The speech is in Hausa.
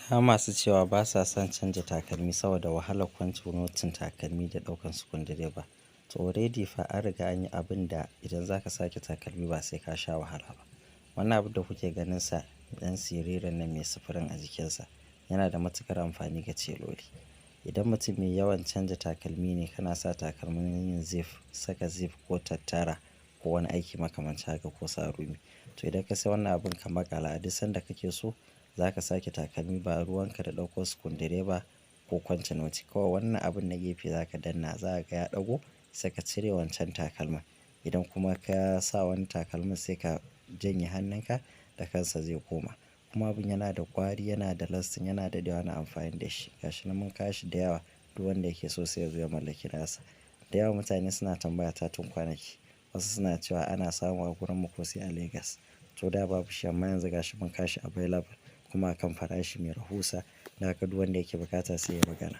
Har masu cewa ba sa son canja takalmi saboda wahalar kwance notin takalmi da ɗaukan sukundireba. To already fa an riga an yi abun da idan zaka sake takalmi ba sai ka sha wahala ba. Wannan abun da kuke ganinsa ɗan siririn nan mai sufurin a jikinsa yana da matuƙar amfani ga teloli. Idan mutum mai yawan canja takalmi ne, kana sa takalmin yin zip, saka zip ko tattara ko wani aiki makamancin haka ko sa rumi. To idan ka sai wannan abun ka maƙala a duk sanda kake so zaka sake takalmi ba ruwan ka da ɗauko sukundireba ko kwance noti. Kawai wannan abun na gefe zaka danna za ka ga ya ɗago sai ka cire wancan takalmin. Idan kuma ka sa wani takalmin sai ka janye hannunka da kansa zai koma. Kuma abun yana da ƙwari, yana da lasting, yana daɗewa ana amfani da shi. Gashi nan mun kawo shi da yawa duk wanda yake so sai yazo ya mallaki nasa. Da yawa mutane suna tambaya ta tun kwanaki. Wasu suna cewa ana samu a gurin mu ko sai a Legas. To da babu shi amma yanzu gashi mun kawo shi available kuma akan farashi mai rahusa. Dan haka duk wanda yake buƙata sai yayi magana.